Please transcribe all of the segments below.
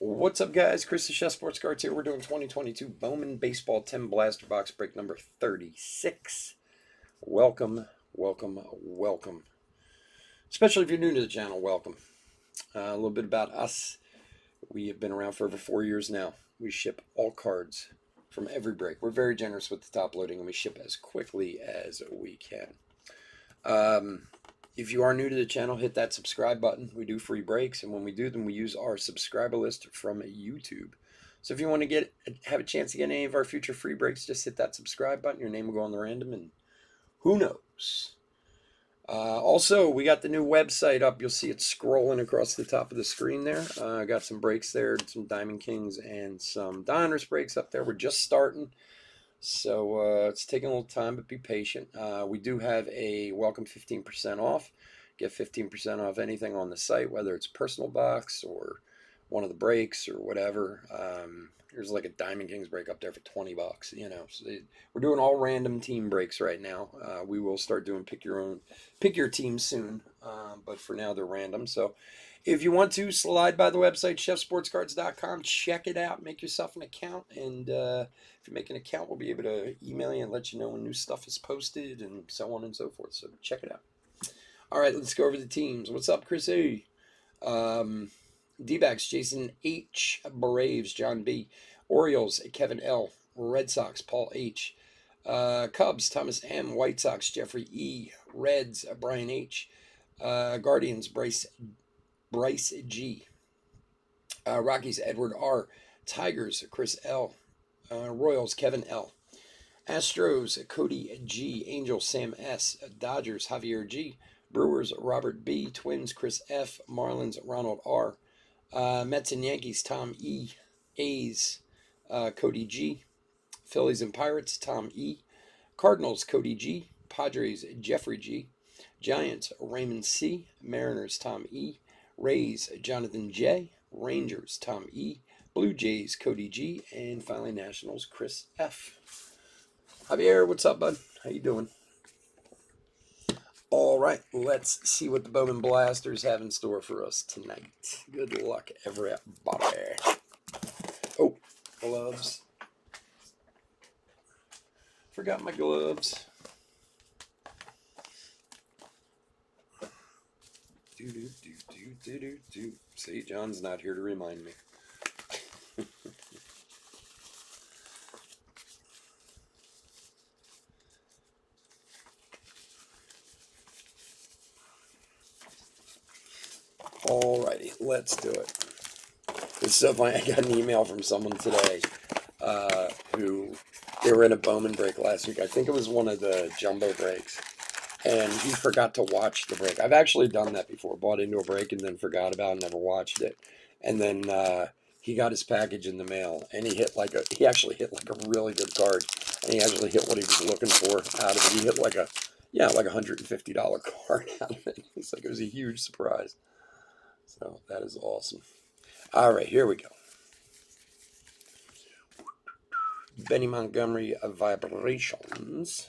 What's up, guys? Chris the Chef Sports Cards here. We're doing 2022 Bowman Baseball 10 Blaster Box break number 36. Welcome, welcome, welcome. Especially if you're new to the channel, welcome. A little bit about us. We have been around for over 4 years now. We ship all cards from every break. We're very generous with the top loading, and we ship as quickly as we can. If you are new to the channel, hit that subscribe button. We do free breaks, and when we do them, we use our subscriber list from YouTube. So if you want to have a chance to get any of our future free breaks, just hit that subscribe button. Your name will go on the random, and who knows? Also, we got the new website up. You'll see it scrolling across the top of the screen there. I got some breaks there, some Diamond Kings and some Donruss breaks up there. We're just starting. So it's taking a little time, but be patient. We do have a welcome 15% off. Get 15% off anything on the site, whether it's personal box or one of the breaks or whatever. There's like a Diamond Kings break up there for 20 bucks. You know, so we're doing all random team breaks right now. We will start doing pick your team soon, but for now they're random. So if you want to, slide by the website, chefsportscards.com. Check it out. Make yourself an account. And if you make an account, we'll be able to email you and let you know when new stuff is posted and so on and so forth. So check it out. All right, let's go over the teams. What's up, Chris A? D-backs, Jason H. Braves, John B. Orioles, Kevin L. Red Sox, Paul H. Cubs, Thomas M. White Sox, Jeffrey E. Reds, Brian H. Guardians, Bryce G. Rockies, Edward R. Tigers, Chris L. Royals, Kevin L. Astros, Cody G. Angels, Sam S. Dodgers, Javier G. Brewers, Robert B. Twins, Chris F. Marlins, Ronald R. Mets and Yankees, Tom E. A's, Cody G. Phillies and Pirates, Tom E. Cardinals, Cody G. Padres, Jeffrey G. Giants, Raymond C. Mariners, Tom E. Rays, Jonathan J. Rangers, Tom E. Blue Jays, Cody G. And finally, Nationals, Chris F. Javier, what's up, bud? How you doing? All right, let's see what the Bowman Blasters have in store for us tonight. Good luck, everybody. Oh, gloves. Forgot my gloves. Do. See, John's not here to remind me. Alrighty, let's do it. It's so funny. I got an email from someone today who they were in a Bowman break last week. I think it was one of the jumbo breaks, and he forgot to watch the break. I've actually done that before. Bought into a break and then forgot about it, never watched it, and then he got his package in the mail, and he actually hit like a really good card, and he actually hit what he was looking for out of it. He hit like a $150 card out of it. It's like it was a huge surprise. So that is awesome. All right, here we go. Benny Montgomery Vibrations.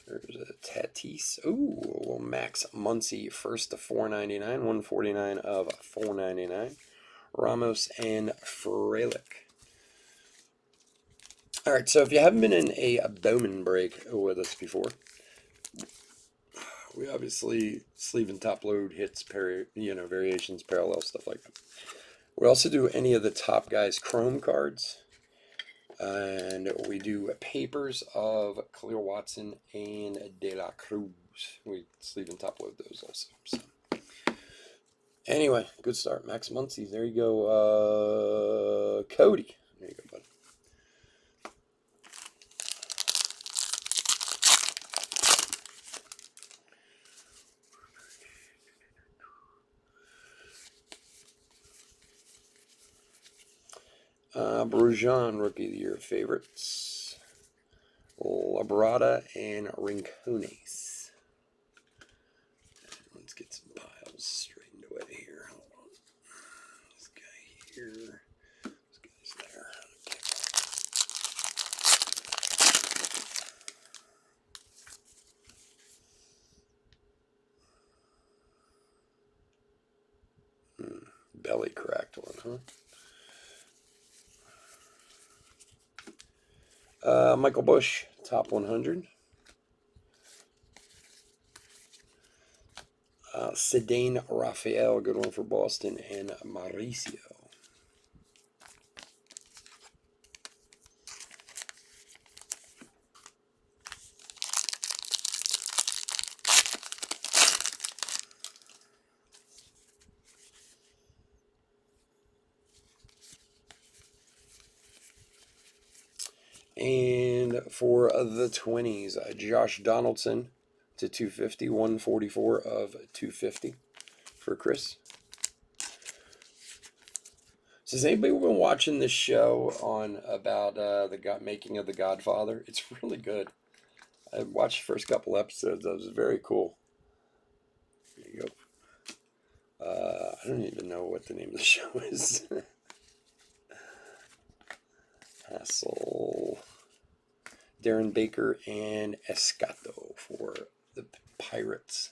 There's a Tatis. Ooh, Max Muncy, first to 499, 149 of 499. Ramos and Frelick. All right, so if you haven't been in a Bowman break with us before, we obviously sleeve and top load hits, variations, parallel, stuff like that. We also do any of the top guys' chrome cards. And we do papers of Khalil Watson and De La Cruz. We sleeve and top load those also. So. Anyway, good start. Max Muncy. There you go. Cody. There you go, bud. Brujan, Rookie of the Year favorites. Labrada and Rincones. Let's get some piles straightened away here. Hold on. This guy here. This guy's there. belly cracked one, huh? Michael Bush, top 100. Sedane Raphael, good one for Boston, and Mauricio. And for the 20s, Josh Donaldson to 250, 144 of 250 for Chris. So has anybody been watching this show on about the making of The Godfather? It's really good. I watched the first couple episodes. That was very cool. There you go. I don't even know what the name of the show is. Hassel, Darren Baker, and Escato for the Pirates.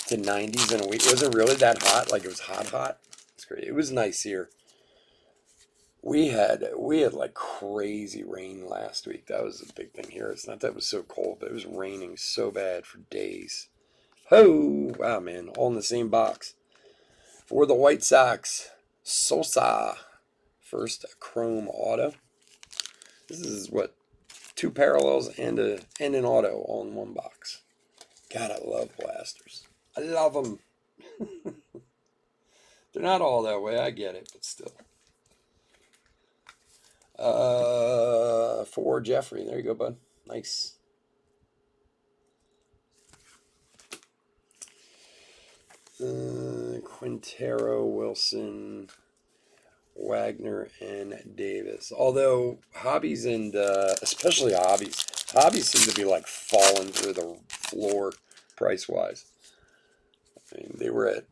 To 90s in a week. Was it really that hot? Like it was hot? It's great. It was nice here. We had like crazy rain last week. That was a big thing here. It's not that it was so cold, but it was raining so bad for days. Oh, wow, man. All in the same box. For the White Sox, Sosa. First chrome auto. This is what? 2 parallels and an auto all in one box. God, I love blasters. I love them. They're not all that way. I get it, but still. For Jeffrey. There you go, bud. Nice. Quintero, Wilson, Wagner, and Davis. Although hobbies and especially hobbies seem to be like falling through the floor price wise. I mean, they were at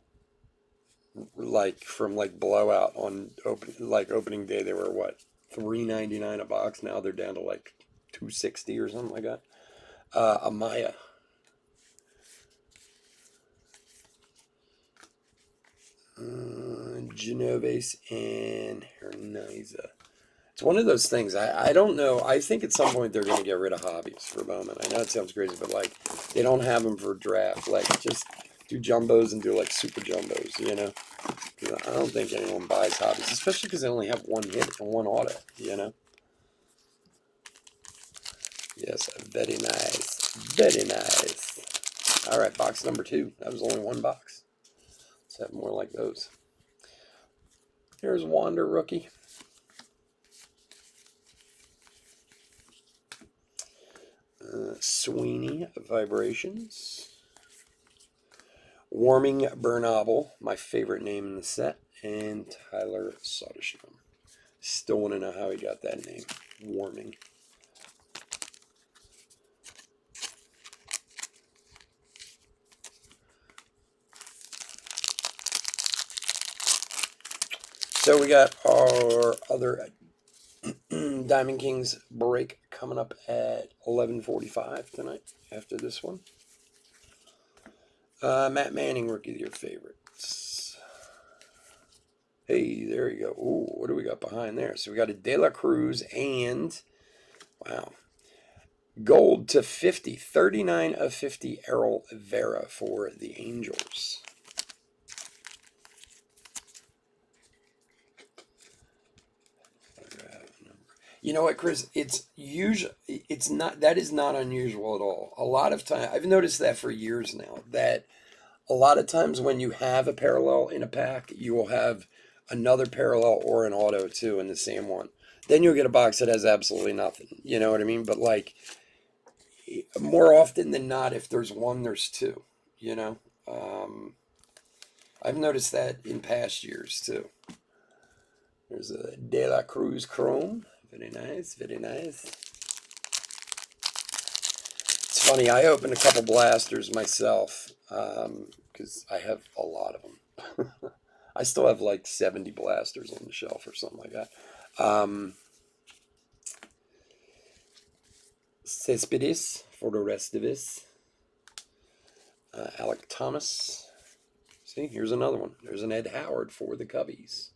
like from like blowout on opening day. They were what, $3.99 a box. Now they're down to like $2.60 or something like that. Amaya. Genoves and Hernaiza. It's one of those things. I don't know. I think at some point they're going to get rid of hobbies for Bowman. I know it sounds crazy, but like they don't have them for draft. Like just do jumbos and do like super jumbos, you know? I don't think anyone buys hobbies, especially because they only have one hit and one auto, you know? Yes, very nice. Very nice. All right, box number 2. That was only one box. Let's have more like those. Here's Wander rookie. Sweeney Vibrations. Warming Bernabel, my favorite name in the set, and Tyler Soderstrom. Still want to know how he got that name. Warming. So we got our other Diamond Kings break coming up at 11:45 tonight after this one. Matt Manning, rookie of your favorites. Hey, there you go. Ooh, what do we got behind there? So we got a De La Cruz and, wow, gold to 50. 39 of 50 Errol Vera for the Angels. You know what, Chris? That is not unusual at all. A lot of time, I've noticed that for years now, that a lot of times when you have a parallel in a pack, you will have another parallel or an auto too in the same one. Then you'll get a box that has absolutely nothing. You know what I mean? But like more often than not, if there's one, there's two. You know, I've noticed that in past years too. There's a De La Cruz Chrome. Very nice, very nice. It's funny, I opened a couple blasters myself because I have a lot of them. I still have like 70 blasters on the shelf or something like that. Cespedes for the rest of us. Alec Thomas. See, here's another one. There's an Ed Howard for the Cubbies.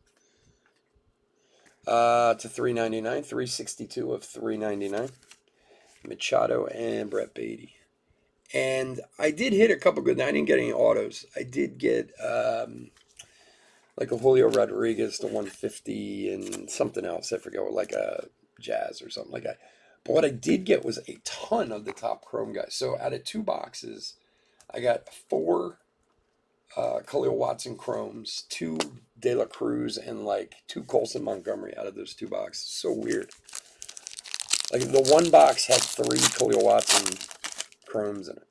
To 399, 362 of 399. Machado and Brett Beatty. And I did hit a couple good. I didn't get any autos. I did get like a Julio Rodriguez to 150 and something else. I forget, like a Jazz or something like that. But what I did get was a ton of the top Chrome guys. So out of 2 boxes, I got 4 Khalil Watson Chromes, 2 De La Cruz, and like 2 Colson Montgomery out of those 2 boxes. So weird. Like the one box had 3 Khalil Watson Chromes in it.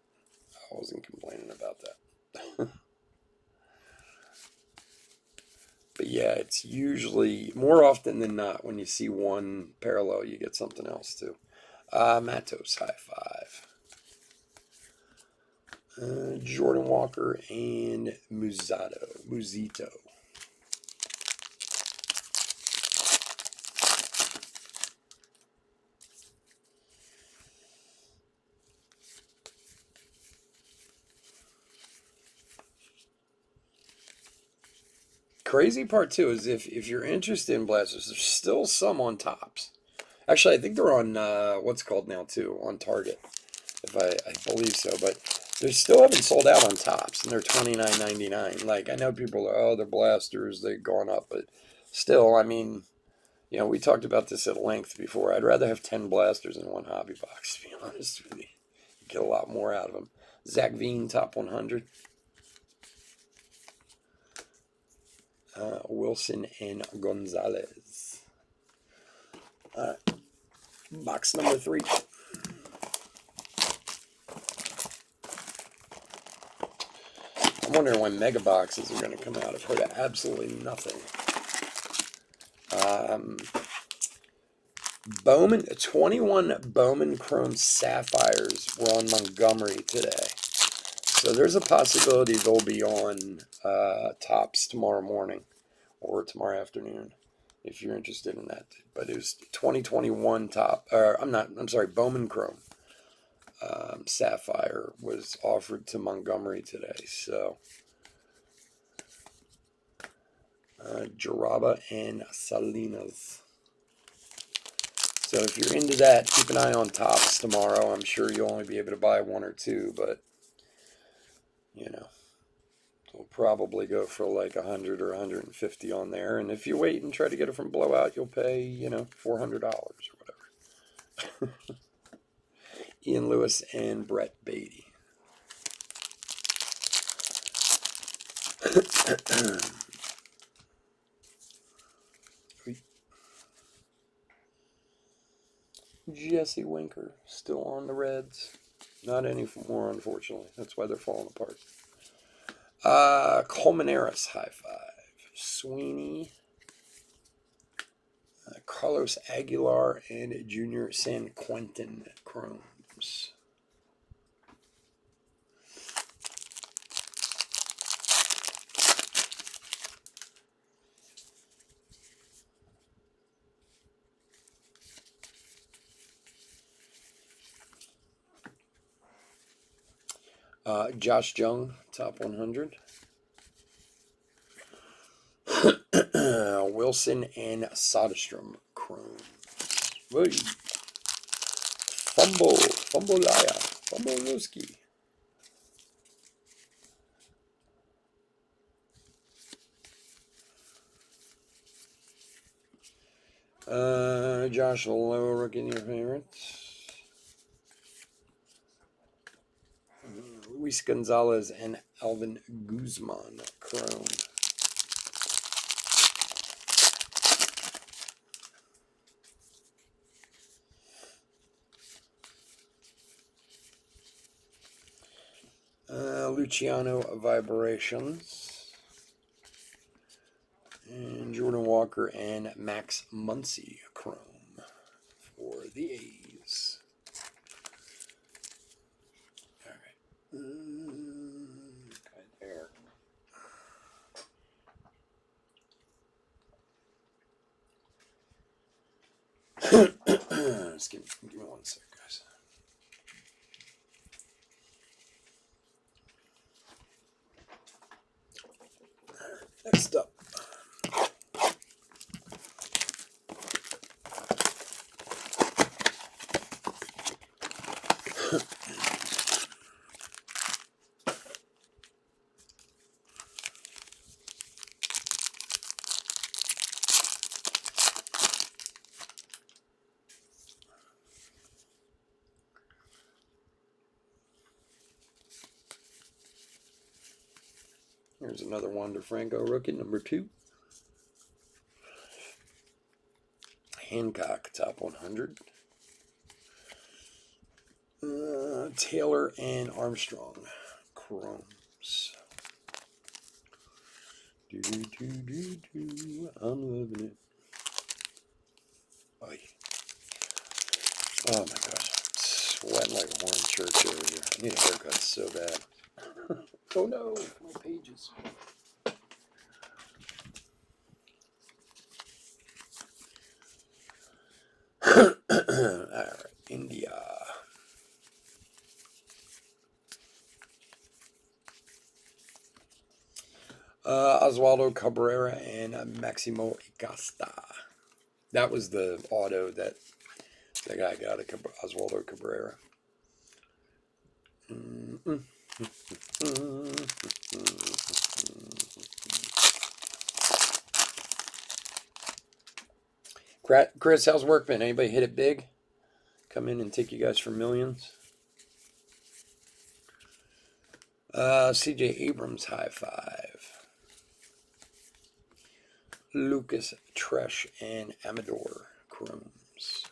I wasn't complaining about that. But yeah, it's usually, more often than not, when you see one parallel, you get something else too. Matos, high five. Jordan Walker and Muzito. Crazy part too is if you're interested in blasters, there's still some on tops. Actually, I think they're on what's called now too, on Target, if I believe so. But they still haven't sold out on tops, and they're $29.99. Like, I know people are, oh, they're blasters, they've gone up, but still, I mean, you know, we talked about this at length before. I'd rather have 10 blasters in one hobby box, to be honest with you. You get a lot more out of them. Zach Veen, top 100. Wilson and Gonzalez. All right. Box number 3. I'm wondering when mega boxes are going to come out. I've heard of absolutely nothing. Bowman, 21 Bowman Chrome Sapphires were on Montgomery today. So there's a possibility they'll be on tops tomorrow morning or tomorrow afternoon if you're interested in that. But it was 2021 top, or I'm sorry, Bowman Chrome Sapphire was offered to Montgomery today. So Jaraba and Salinas. So if you're into that, keep an eye on tops tomorrow. I'm sure you'll only be able to buy 1 or 2, but you know, we'll probably go for like 100 or 150 on there. And if you wait and try to get it from Blowout, you'll pay, you know, $400 or whatever. Ian Lewis and Brett Beatty. Jesse Winker, still on the Reds. Not anymore, unfortunately. That's why they're falling apart. Colmenares, high five. Sweeney. Carlos Aguilar and Junior San Quentin Chromes. Josh Jung, top 100. Wilson and Soderstrom Chrome. Fumbolaya, Fumbolowski. Josh Lowe, rookie, your favorite. Luis Gonzalez and Alvin Guzman Chrome. Luciano Vibrations. And Jordan Walker and Max Muncy Chrome for the A's. All right. Okay, there. Just give me 1 sec, guys. Next up. Here's another Wander Franco rookie, number 2. Hancock, top 100. Taylor and Armstrong, chromes. I'm loving it. Oy. Oh my gosh, sweating like a horn church over here. I need a haircut so bad. Oh no, my pages. Alright, India. Oswaldo Cabrera and Maximo Igasta. That was the auto that the guy got, Oswaldo Cabrera. Chris, how's work been? Anybody hit it big? Come in and take you guys for millions? CJ Abrams, high 5. Lucas Tresh and Amador, chromes.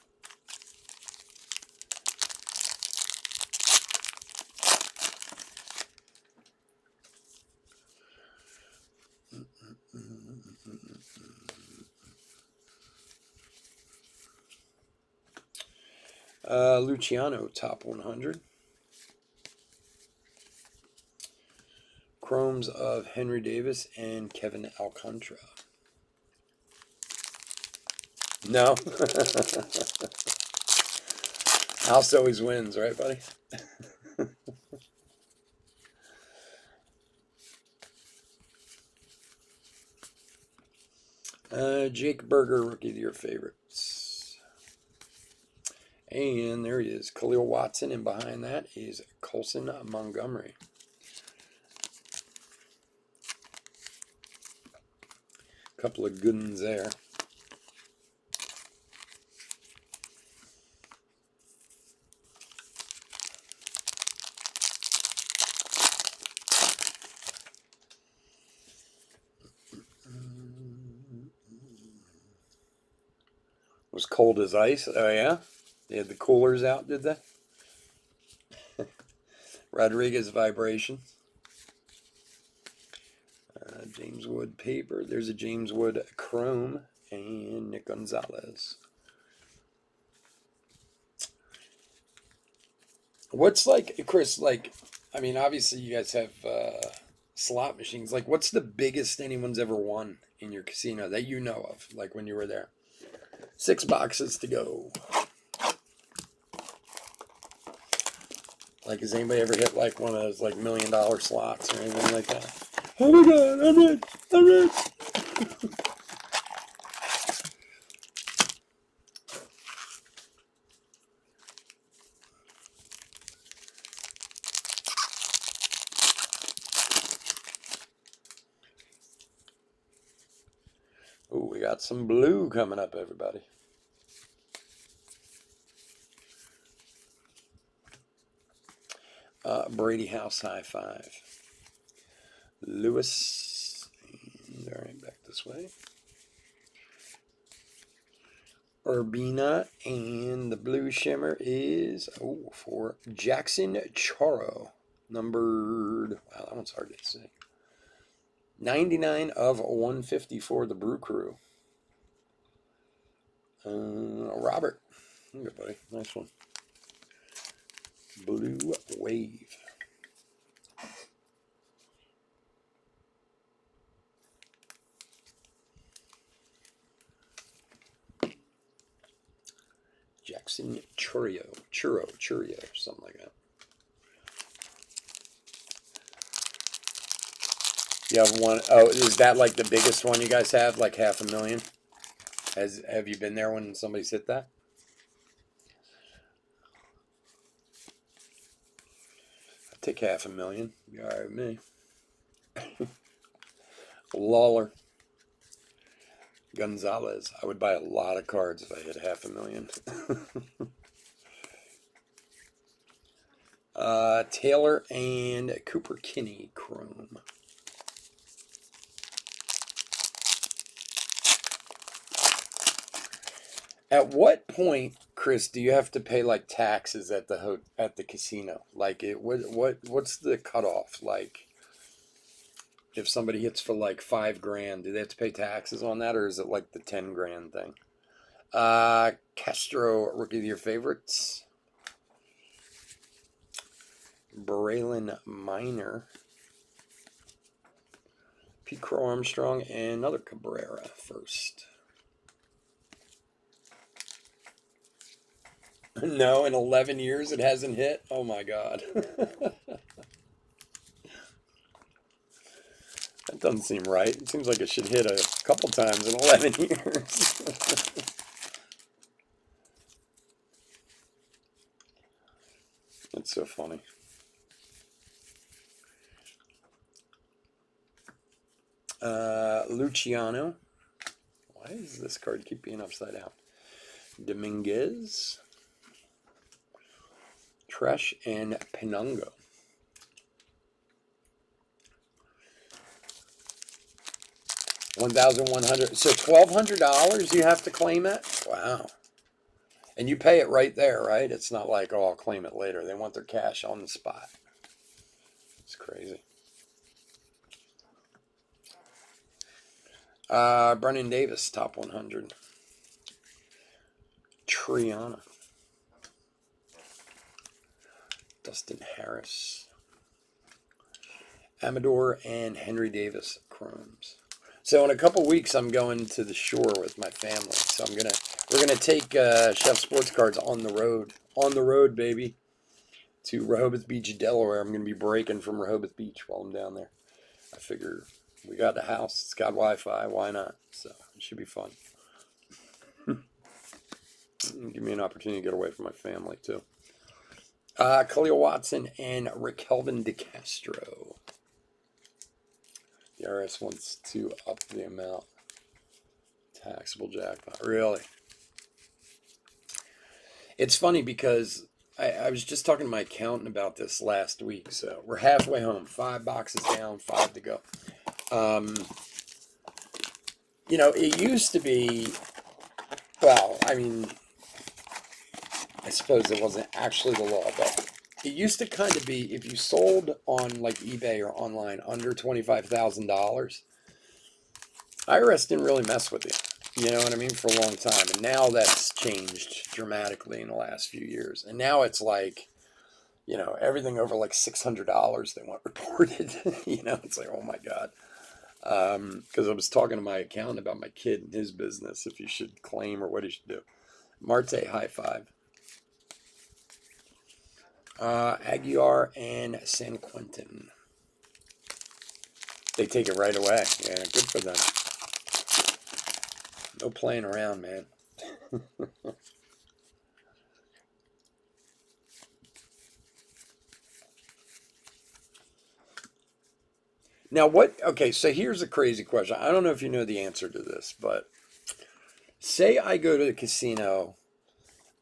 Luciano, top 100. Chromes of Henry Davis and Kevin Alcantara. No. House always wins, right, buddy? Jake Berger, rookie of the year favorites. And there he is, Khalil Watson, and behind that is Colson Montgomery. Couple of good ones there. It was cold as ice. Oh, yeah? They had the coolers out, did they? Rodriguez vibration. James Wood paper. There's a James Wood chrome and Nick Gonzalez. What's like, Chris, like, I mean, obviously you guys have slot machines. Like, what's the biggest anyone's ever won in your casino that you know of, like when you were there? 6 boxes to go. Like, has anybody ever hit like one of those like $1 million slots or anything like that? Oh my God, I'm rich. I'm rich. Oh, we got some blue coming up, everybody. Brady House, high 5. Lewis. And, all right, back this way. Urbina, and the blue shimmer is, for Jackson Charo. Numbered, wow, that one's hard to say. 99 of 150 for the Brew Crew. Robert. Good, buddy. Nice one. Blue Wave. Jackson Churro, something like that. You have one, oh, is that like the biggest one you guys have? Like 500,000? Have you been there when somebody's hit that? I'd take 500,000. Be all right with me. Lawler. Gonzalez. I would buy a lot of cards if I hit 500,000. Taylor and Cooper Kinney Chrome. At what point, Chris, do you have to pay like taxes at the casino? Like what's the cutoff? Like if somebody hits for like 5 grand, do they have to pay taxes on that, or is it like the 10 grand thing? Castro, rookie of your favorites. Braylon Minor. Pete Crow Armstrong, and another Cabrera first. No, in 11 years it hasn't hit? Oh my God. That doesn't seem right. It seems like it should hit a couple times in 11 years. That's so funny. Luciano. Why does this card keep being upside down? Dominguez. Tresh and Penungo. $1,100. So $1,200 you have to claim it? Wow. And you pay it right there, right? It's not like, oh, I'll claim it later. They want their cash on the spot. It's crazy. Brennan Davis, top 100. Triana. Dustin Harris. Amador and Henry Davis chromes. So in a couple weeks, I'm going to the shore with my family. So we're gonna take Chef Sports Cards on the road, baby, to Rehoboth Beach, Delaware. I'm gonna be breaking from Rehoboth Beach while I'm down there. I figure we got the house, it's got Wi-Fi, why not? So it should be fun. Give me an opportunity to get away from my family too. Khalil Watson and Raquelvin DeCastro. The IRS wants to up the amount. Taxable jackpot. Really? It's funny because I was just talking to my accountant about this last week. So we're halfway home. 5 boxes down, 5 to go. You know, it used to be, well, I mean, I suppose it wasn't actually the law, but it used to kind of be if you sold on like eBay or online under $25,000, IRS didn't really mess with you. You know what I mean? For a long time. And now that's changed dramatically in the last few years. And now it's like, you know, everything over like $600 they want reported. You know, it's like, oh my God. Because I was talking to my accountant about my kid and his business, if you should claim or what he should do. Marte, high five. Aguiar and San Quentin. They take it right away. Yeah, good for them. No playing around, man. Now, okay, so here's a crazy question. I don't know if you know the answer to this, but say I go to the casino,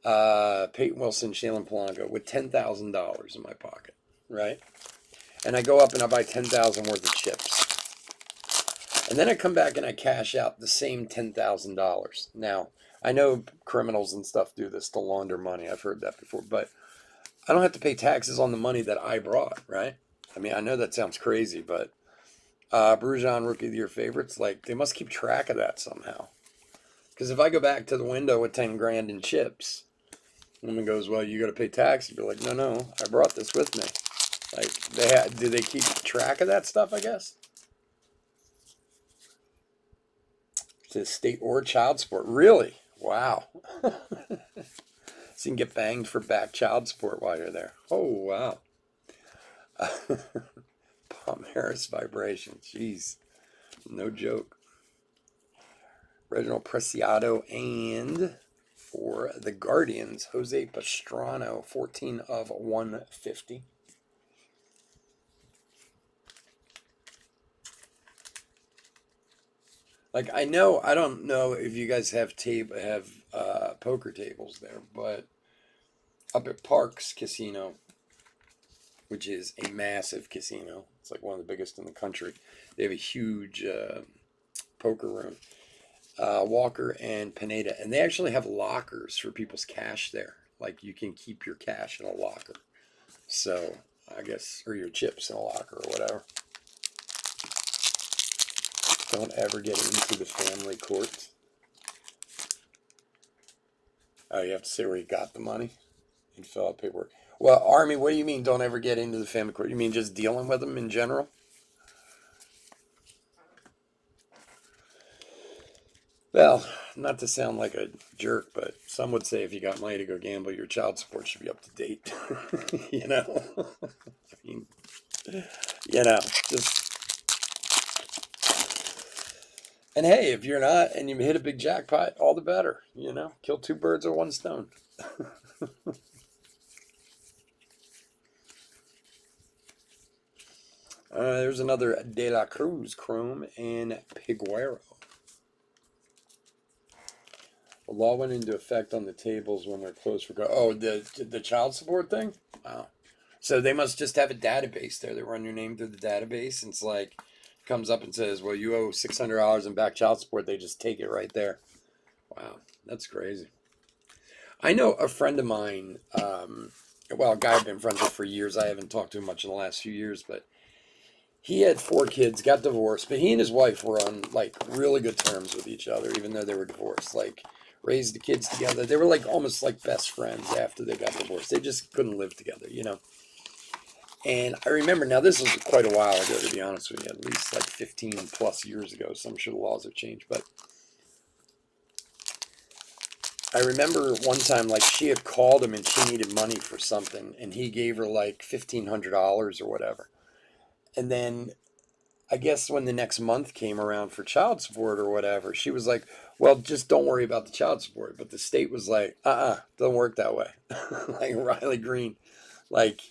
Peyton Wilson, Shailen Polanco, with $10,000 in my pocket, right? And I go up and I buy 10,000 worth of chips. And then I come back and I cash out the same $10,000. Now, I know criminals and stuff do this to launder money. I've heard that before. But I don't have to pay taxes on the money that I brought, right? I mean, I know that sounds crazy, but Brujan, rookie of your favorites, like, they must keep track of that somehow. Because if I go back to the window with 10 grand in chips, woman goes, well, you got to pay tax. You'd be like, no, I brought this with me. Like, do they keep track of that stuff, I guess? To state or child support. Really? Wow. So you can get banged for back child support while you're there. Oh, wow. Bowman. Maris vibration. Jeez. No joke. Reginald Preciado, and for the Guardians, Jose Pastrano, 14 of 150. Like, I don't know if you guys have poker tables there, but up at Parks Casino, which is a massive casino, it's like one of the biggest in the country. They have a huge poker room. Walker and Pineda, and they actually have lockers for people's cash there. Like, you can keep your cash in a locker. So I guess, or your chips in a locker or whatever. Don't ever get into the family court. Oh, you have to say where you got the money and fill out paperwork. Well, Army, what do you mean don't ever get into the family court? You mean just dealing with them in general? Well, not to sound like a jerk, but some would say if you got money to go gamble, your child support should be up to date. You know? I mean, just. And hey, if you're not and you hit a big jackpot, all the better. Kill two birds with one stone. There's another De La Cruz Chrome and Piguero. The law went into effect on the tables when they're closed for the child support thing? Wow. So they must just have a database there. They run your name through the database, and it's like, comes up and says, well, you owe $600 in back child support. They just take it right there. Wow, that's crazy. I know a friend of mine, a guy I've been friends with for years. I haven't talked to him much in the last few years, but he had 4 kids, got divorced, but he and his wife were on like really good terms with each other, even though they were divorced. Like, raised the kids together. They were like almost like best friends after they got divorced. They just couldn't live together, And I remember, now this was quite a while ago, to be honest with you, at least like 15 plus years ago. So I'm sure the laws have changed, but I remember one time, like, she had called him and she needed money for something, and he gave her like $1,500 or whatever. And then I guess when the next month came around for child support or whatever, she was like, well, just don't worry about the child support. But the state was like, doesn't work that way. Like Riley Green, like,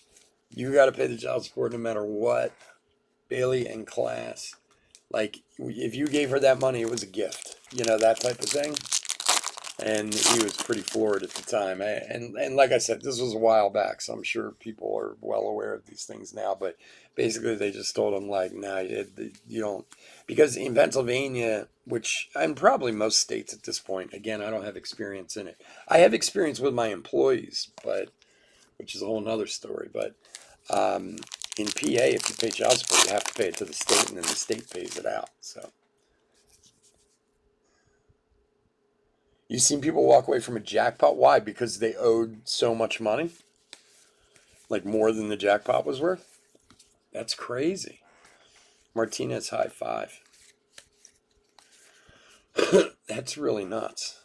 you got to pay the child support no matter what. Bailey and Class, like, if you gave her that money, it was a gift, that type of thing. And he was pretty floored at the time. And like I said, this was a while back, so I'm sure people are well aware of these things now. But basically, they just told him, like, nah, you don't. Because in Pennsylvania, which, and probably most states at this point, again, I don't have experience in it. I have experience with my employees, which is a whole nother story. But in PA, if you pay child support, you have to pay it to the state, and then the state pays it out. So. You've seen people walk away from a jackpot. Why? Because they owed so much money? Like more than the jackpot was worth? That's crazy. Martinez, high 5. That's really nuts.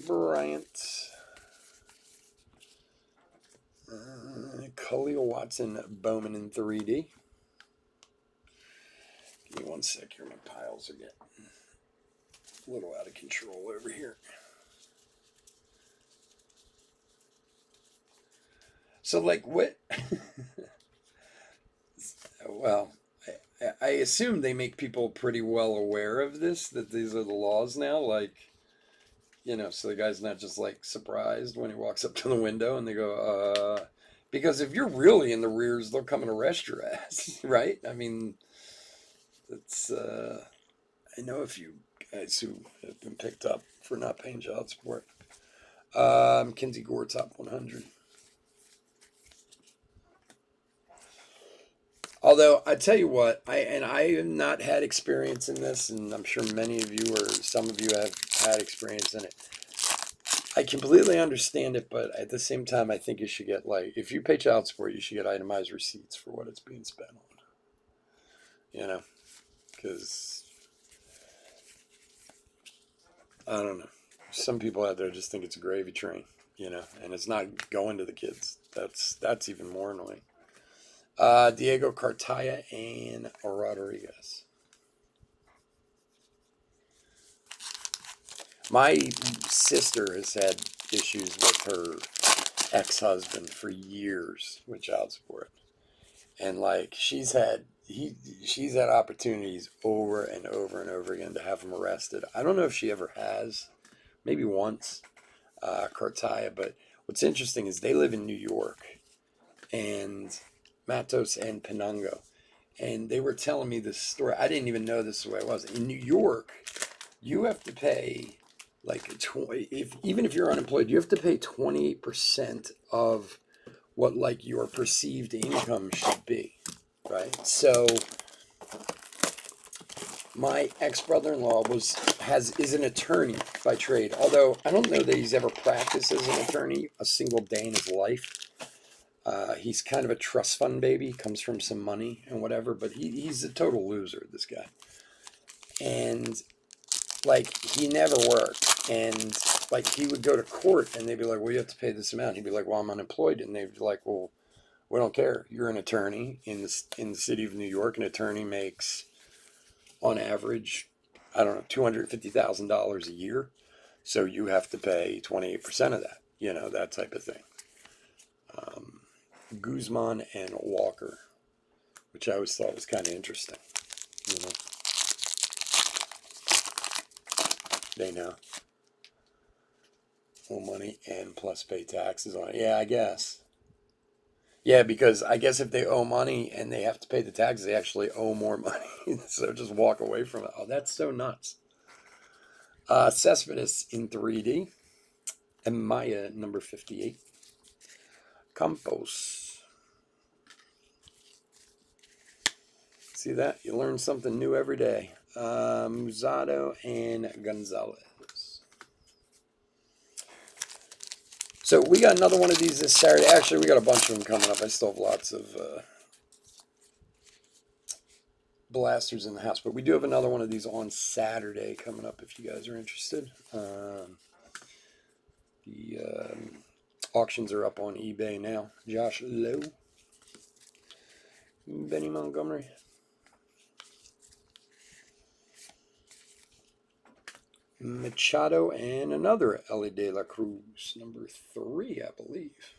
Bryant. Khalil Watson, Bowman in 3D. Give me one sec here. My piles are getting a little out of control over here. So, like, what? Well, I assume they make people pretty well aware of this, that these are the laws now. Like, so the guy's not just like surprised when he walks up to the window and they go, because if you're really in the rears, they'll come and arrest your ass, right? I mean, it's, I know a few guys who have been picked up for not paying child support. Kinsey Gore, top 100. Although, I tell you what, I have not had experience in this, and I'm sure many of you or some of you have had experience in it. I completely understand it, but at the same time, I think you should get, like, if you pay child support, you should get itemized receipts for what it's being spent on. Because I don't know. Some people out there just think it's a gravy train, and it's not going to the kids. That's even more annoying. Diego Cartaya and Rodriguez. My sister has had issues with her ex-husband for years with child support, and like she's had opportunities over and over and over again to have him arrested. I don't know if she ever has, maybe once, Cartaya. But what's interesting is they live in New York, and Matos and Penungo, and they were telling me this story. I didn't even know this is the way it was in New York. You have to pay like 20, even if you're unemployed, you have to pay 28% of what like your perceived income should be, right? So my ex-brother-in-law is an attorney by trade, although I don't know that he's ever practiced as an attorney a single day in his life. He's kind of a trust fund baby, comes from some money and whatever, but he's a total loser, this guy. And like he never worked, and like he would go to court and they'd be like, well, you have to pay this amount. He'd be like, well, I'm unemployed. And they'd be like, well, we don't care. You're an attorney in the city of New York. An attorney makes on average, I don't know, $250,000 a year. So you have to pay 28% of that, that type of thing. Guzman and Walker, which I always thought was kind of interesting. They know. Owe money and plus pay taxes on it. Yeah, I guess. Yeah, because I guess if they owe money and they have to pay the taxes, they actually owe more money. So just walk away from it. Oh, that's so nuts. Cespedes in 3D. And Maya, number 58. Campos. See that? You learn something new every day. Musado and Gonzalez. So we got another one of these this Saturday. Actually, we got a bunch of them coming up. I still have lots of blasters in the house, but we do have another one of these on Saturday coming up if you guys are interested. The auctions are up on eBay now. Josh Lowe, Benny Montgomery, Machado, and another Ellie De La Cruz, number 3, I believe.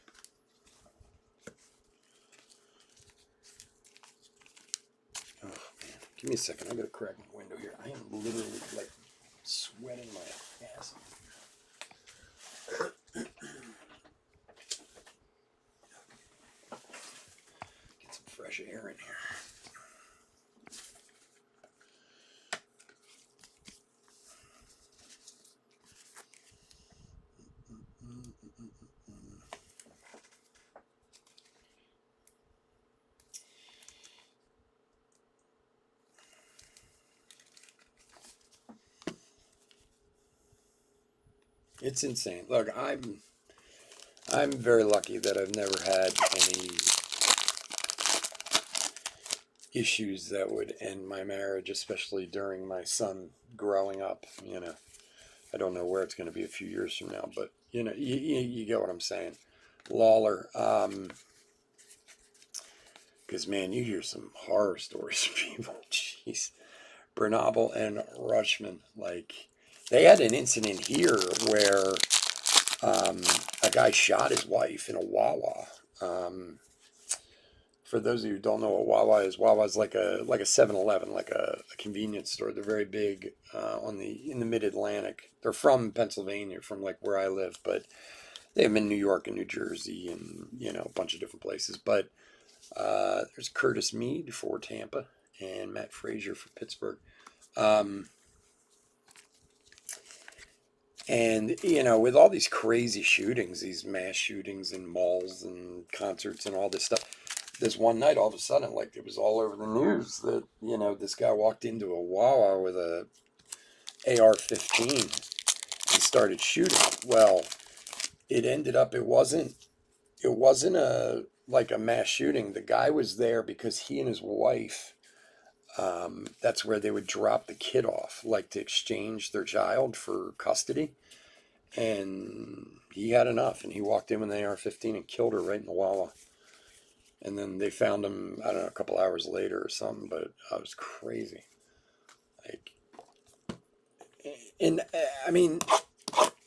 Oh man, give me a second. I gotta crack my window here. I am literally like sweating my ass off. Get some fresh air in here. It's insane. Look, I'm very lucky that I've never had any issues that would end my marriage, especially during my son growing up. I don't know where it's going to be a few years from now, but you get what I'm saying. Lawler, because man, you hear some horror stories from people. Jeez, Bernabel and Rushman, like they had an incident here where a guy shot his wife in a Wawa. For those of you who don't know what Wawa is like a 7-Eleven, like a convenience store. They're very big in the Mid-Atlantic. They're from Pennsylvania, from like where I live, but they have in New York and New Jersey and a bunch of different places. But there's Curtis Mead for Tampa and Matt Frazier for Pittsburgh. And, with all these crazy shootings, these mass shootings in malls and concerts and all this stuff, this one night, all of a sudden, like it was all over the news that, this guy walked into a Wawa with a AR-15 and started shooting. Well, it wasn't a mass shooting. The guy was there because he and his wife That's where they would drop the kid off, like to exchange their child for custody. And he had enough, and he walked in with an AR-15 and killed her right in the Wawa. And then they found him, I don't know, a couple hours later or something, but it was crazy. Like, and I mean,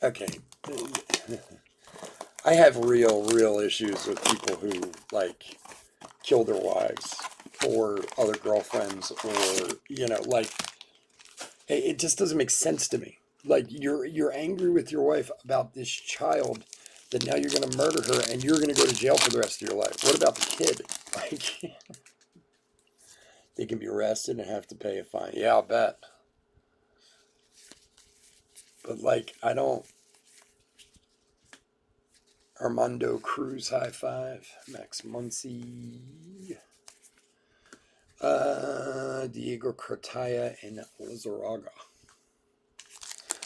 okay. I have real issues with people who, like, kill their wives or other girlfriends, or, like, it just doesn't make sense to me. Like, you're angry with your wife about this child, that now you're going to murder her and you're going to go to jail for the rest of your life. What about the kid? Like, they can be arrested and have to pay a fine. Yeah, I'll bet. But, like, I don't. Armando Cruz, high five. Max Muncy. Diego Cartaya and Lizarraga.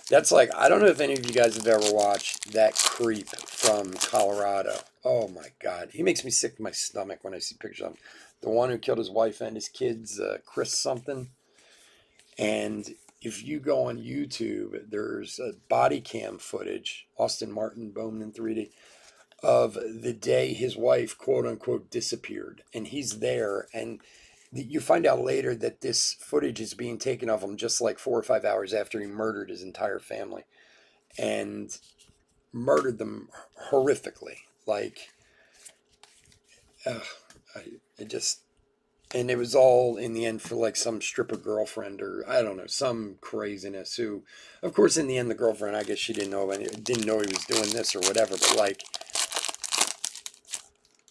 That's like, I don't know if any of you guys have ever watched that creep from Colorado. Oh my God. He makes me sick to my stomach when I see pictures of him. The one who killed his wife and his kids, Chris something. And if you go on YouTube, there's a body cam footage, Austin Martin, Bowman in 3D, of the day his wife, quote unquote, disappeared. And he's there. And you find out later that this footage is being taken of him just like 4 or 5 hours after he murdered his entire family and murdered them horrifically. Like, uh, it just, and it was all in the end for like some stripper girlfriend, or I don't know, some craziness who, of course, in the end, the girlfriend, I guess she didn't know he was doing this or whatever, but like,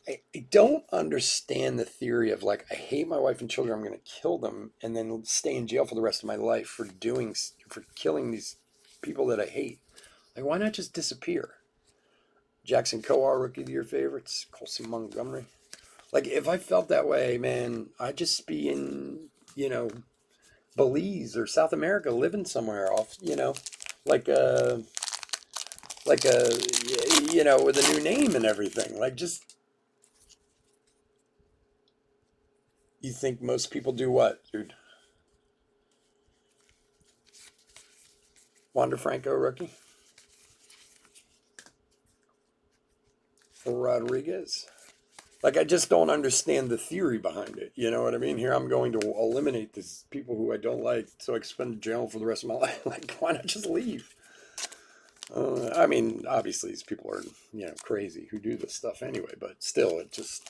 I don't understand the theory of like, I hate my wife and children, I'm going to kill them and then stay in jail for the rest of my life for killing these people that I hate. Like, why not just disappear? Jackson Coar, Rookie of the Year favorites. Colson Montgomery. Like, if I felt that way, man, I'd just be in, Belize or South America, living somewhere off, like with a new name and everything. Like, just, you think most people do what, dude? Wander Franco, rookie. Rodriguez. Like, I just don't understand the theory behind it. You know what I mean? Here I'm going to eliminate these people who I don't like so I can spend in jail for the rest of my life. Like, why not just leave? I mean, obviously these people are, crazy who do this stuff anyway, but still, it just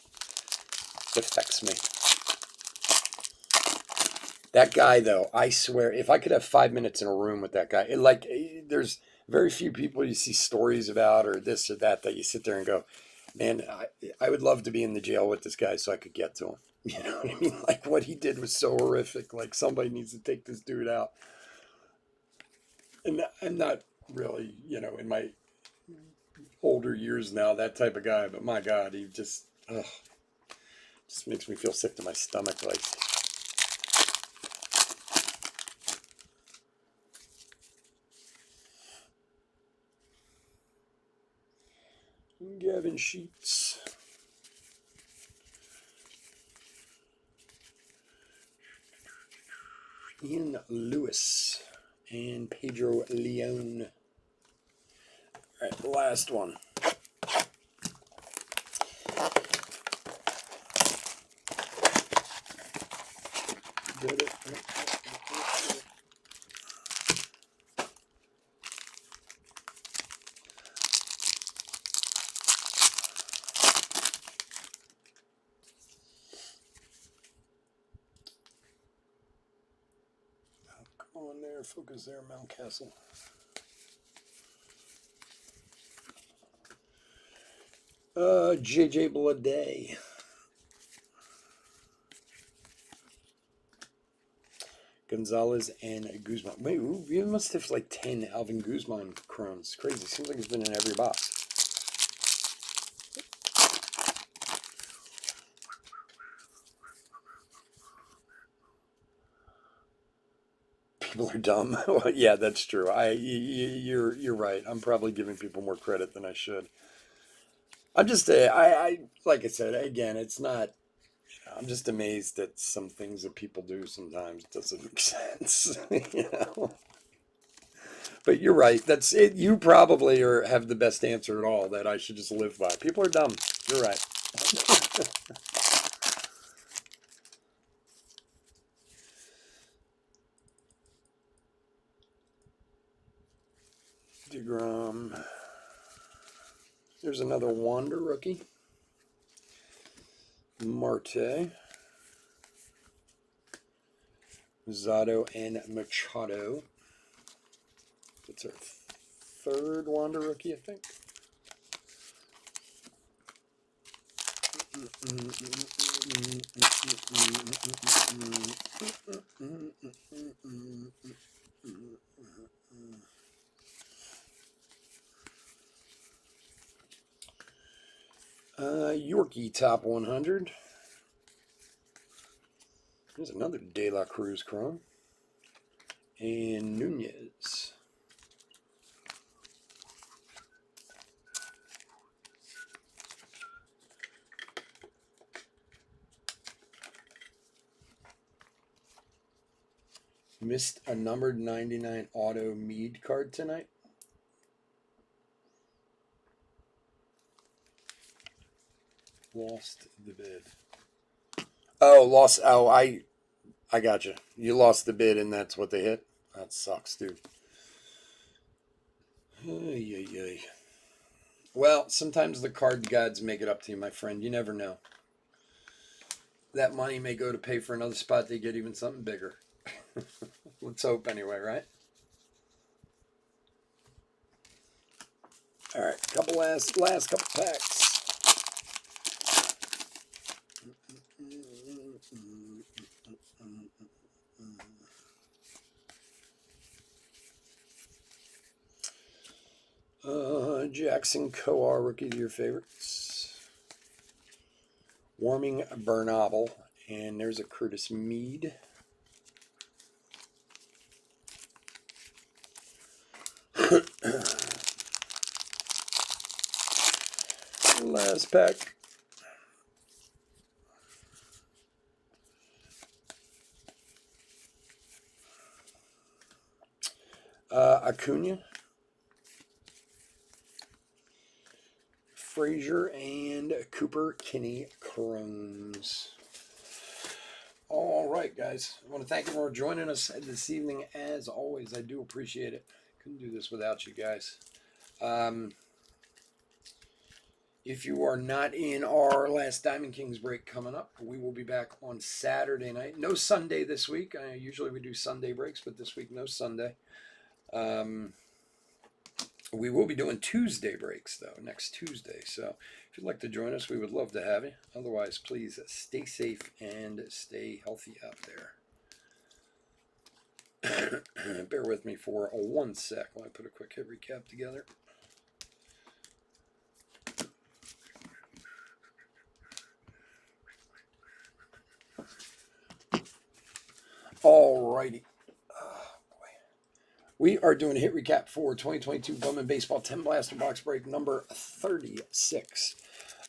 affects me. That guy, though, I swear, if I could have 5 minutes in a room with that guy, there's very few people you see stories about or this or that you sit there and go, man, I would love to be in the jail with this guy so I could get to him. You know what I mean? Like, what he did was so horrific. Like, somebody needs to take this dude out. And I'm not really, in my older years now, that type of guy, but my God, he just makes me feel sick to my stomach. Like, Gavin Sheets. Ian Lewis and Pedro Leon. All right, the last one. Did it? Come on there, focus there, Mountcastle. JJ Bleday. Gonzalez and Guzman. Wait, we must have like 10 Alvin Guzman chromes. Crazy. Seems like he's been in every box. People are dumb. Well, yeah, that's true. You're right. I'm probably giving people more credit than I should. I'm just I like I said again. It's not I'm just amazed at some things that people do sometimes. It doesn't make sense, you know. But you're right. That's it. You probably have the best answer at all that I should just live by. People are dumb. You're right. DeGrom. There's another Wander rookie. Marte. Zotto and Machado. That's our third Wander rookie, I think. Yorkie top 100. There's another De La Cruz Chrome. And Nunez. Missed a numbered 99 auto Mead card tonight. Lost the bid. Oh, lost. Oh, I got you. You lost the bid, and that's what they hit. That sucks, dude. Ay, ay, ay. Well, sometimes the card gods make it up to you, my friend. You never know. That money may go to pay for another spot. They get even something bigger. Let's hope anyway, right? All right, couple last couple packs. Jackson Coar, rookie of your favorites. Warming Bernabel, and there's a Curtis Mead. Last pack. Acuna, Frazier, and Cooper Kinney Chromes. All right, guys. I want to thank you for joining us this evening. As always, I do appreciate it. Couldn't do this without you guys. If you are not in our last Diamond Kings break coming up, we will be back on Saturday night. No Sunday this week. Usually we do Sunday breaks, but this week no Sunday. We will be doing Tuesday breaks, though, next Tuesday. So if you'd like to join us, we would love to have you. Otherwise, please stay safe and stay healthy out there. Bear with me for 1 sec while I put a quick hit recap together. All righty. We are doing a hit recap for 2022 Bowman Baseball 10 Blaster Box Break number 36.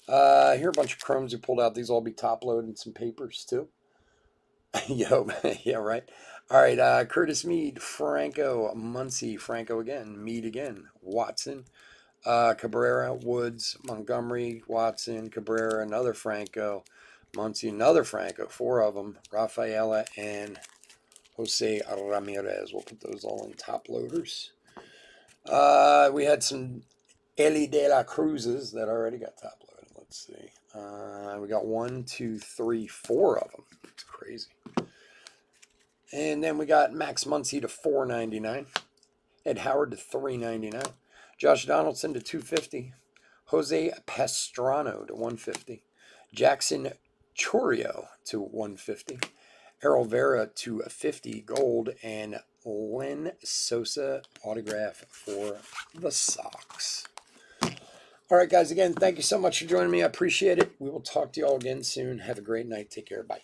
Here are a bunch of chromes we pulled out. These will all be top loaded, some papers too. Yo, yeah, right. All right, Curtis Mead, Franco, Muncy, Franco again, Mead again, Watson, Cabrera, Woods, Montgomery, Watson, Cabrera, another Franco, Muncy, another Franco, 4 of them, Rafaela, and Jose Ramirez. We'll put those all in top loaders. We had some Eli de la Cruzes that already got top loaded. Let's see. We got 1, 2, 3, 4 of them. It's crazy. And then we got Max Muncy to $4.99. Ed Howard to $3.99. Josh Donaldson to $2.50. Jose Pastrano to $1.50. Jackson Chorio to $1.50. Errol Vera to $50 gold, and Len Sosa autograph for the Sox. All right, guys, again, thank you so much for joining me. I appreciate it. We will talk to you all again soon. Have a great night. Take care. Bye.